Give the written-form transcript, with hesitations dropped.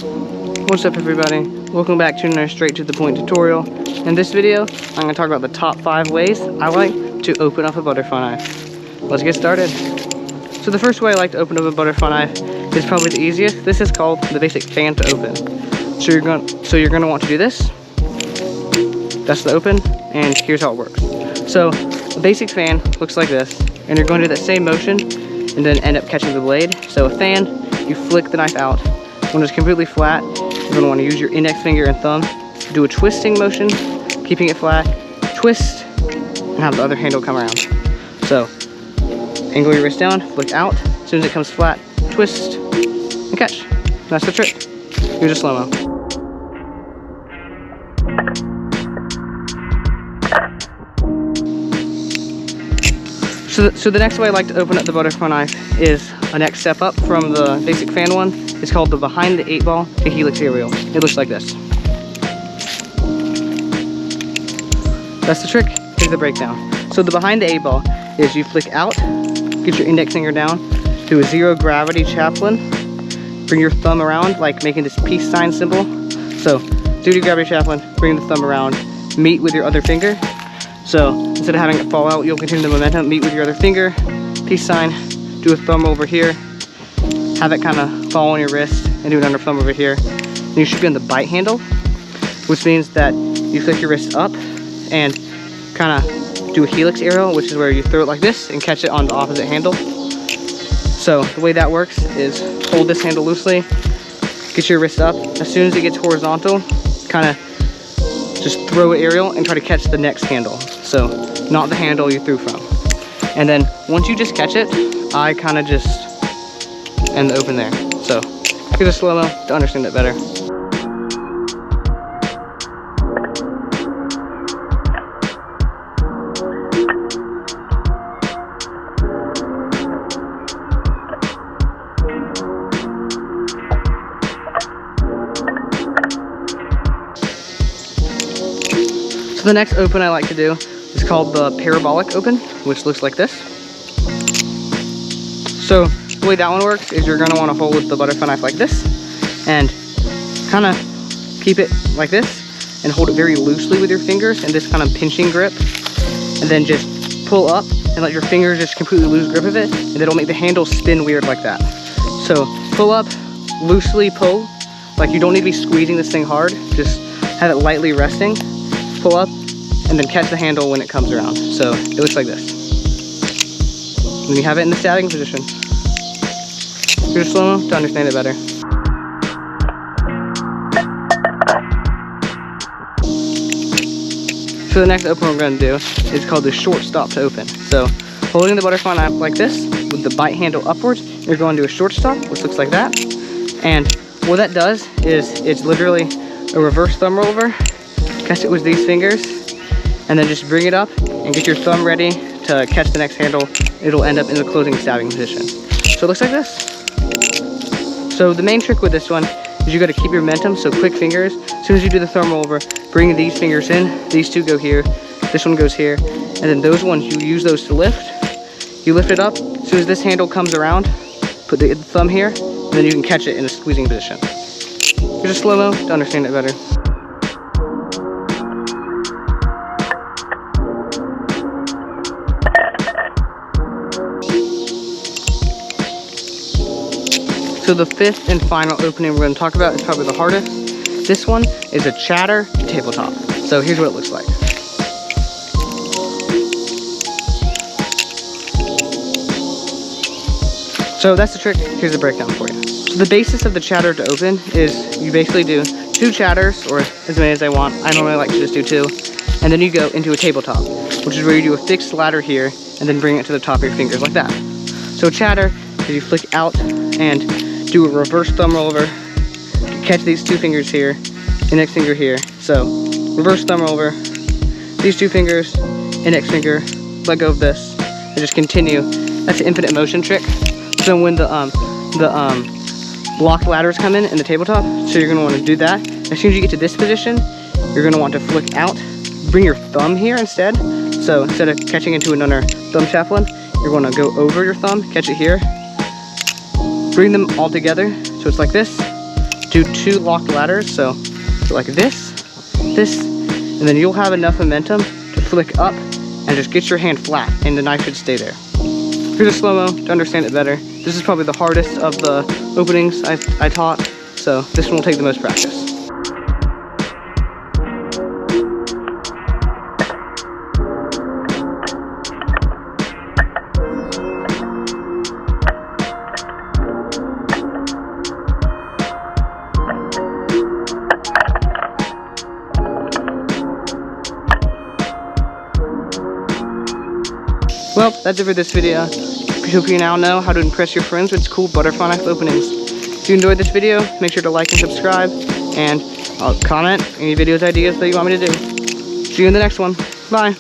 What's up everybody? Welcome back to another straight to the point tutorial. In this video, I'm going to talk about the top 5 ways I like to open up a butterfly knife. Let's get started. So the first way I like to open up a butterfly knife is probably the easiest. This is called the basic fan to open. So you're going to want to do this. That's the open, and here's how it works. So a basic fan looks like this, and you're going to do that same motion and then end up catching the blade. So a fan, you flick the knife out. When it's completely flat, you're going to want to use your index finger and thumb, do a twisting motion, keeping it flat, twist, and have the other handle come around. So, angle your wrist down, flick out, as soon as it comes flat, twist, and catch. That's the trick. Here's a slow-mo. So the next way I like to open up the butterfly knife is a next step up from the basic fan one. It's called the behind the 8-ball to helix aerial. It looks like this. That's the trick. Here's the breakdown. So the behind the 8-ball is you flick out, get your index finger down, do a 0 gravity chaplain, bring your thumb around like making this peace sign symbol. So 0 gravity chaplain, bring the thumb around, meet with your other finger. So instead of having it fall out, you'll continue the momentum, meet with your other finger, peace sign, do a thumb over here, have it kind of fall on your wrist, and do an under thumb over here. And you should be on the bite handle, which means that you flick your wrist up and kind of do a helix aerial, which is where you throw it like this and catch it on the opposite handle. So the way that works is hold this handle loosely, get your wrist up. As soon as it gets horizontal, kind of just throw an aerial and try to catch the next handle. So not the handle you threw from. And then once you just catch it, I kind of just end the open there. So here's a slow-mo to understand it better. So the next open I like to do is called the parabolic open, which looks like this. So the way that one works is you're going to want to hold the butterfly knife like this and kind of keep it like this and hold it very loosely with your fingers in this kind of pinching grip, and then just pull up and let your fingers just completely lose grip of it, and it'll make the handle spin weird like that. So pull up, loosely pull, like you don't need to be squeezing this thing hard, just have it lightly resting, pull up, and then catch the handle when it comes around. So it looks like this. And you have it in the stabbing position. Here's a slow-mo to understand it better. So the next open we're going to do is called the short stop to open. So holding the butterfly knife like this with the bite handle upwards, you're going to do a short stop, which looks like that. And what that does is it's literally a reverse thumb roll-over. Catch it with these fingers, and then just bring it up and get your thumb ready to catch the next handle. It'll end up in the closing stabbing position. So it looks like this. So the main trick with this one is you got to keep your momentum, so quick fingers. As soon as you do the thumb roll over, bring these fingers in. These two go here, this one goes here, and then those ones, you use those to lift. You lift it up. As soon as this handle comes around, put the thumb here, and then you can catch it in a squeezing position. Here's a slow-mo to understand it better. So the fifth and final opening we're going to talk about is probably the hardest. This one is a chatter tabletop. So here's what it looks like. So that's the trick. Here's the breakdown for you. So the basis of the chatter to open is you basically do 2 chatters, or as many as I want. I normally like to just do 2. And then you go into a tabletop, which is where you do a fixed ladder here and then bring it to the top of your fingers like that. So chatter is you flick out and do a reverse thumb roll over, catch these 2 fingers here, index finger here. So reverse thumb roll over, these 2 fingers, index finger, let go of this, and just continue. That's the infinite motion trick. So when the locked ladders come in the tabletop, so you're gonna want to do that. As soon as you get to this position, you're gonna want to flick out, bring your thumb here instead. So instead of catching into another thumb chaplain, you're gonna go over your thumb, catch it here, bring them all together, so it's like this, do 2 locked ladders. So like this, and then you'll have enough momentum to flick up and just get your hand flat, and the knife should stay there. Here's a slow-mo to understand it better. This is probably the hardest of the openings I taught, so this one will take the most practice. Well, that's it for this video. I hope you now know how to impress your friends with cool butterfly knife openings. If you enjoyed this video, make sure to like and subscribe, and comment any videos ideas that you want me to do. See you in the next one. Bye.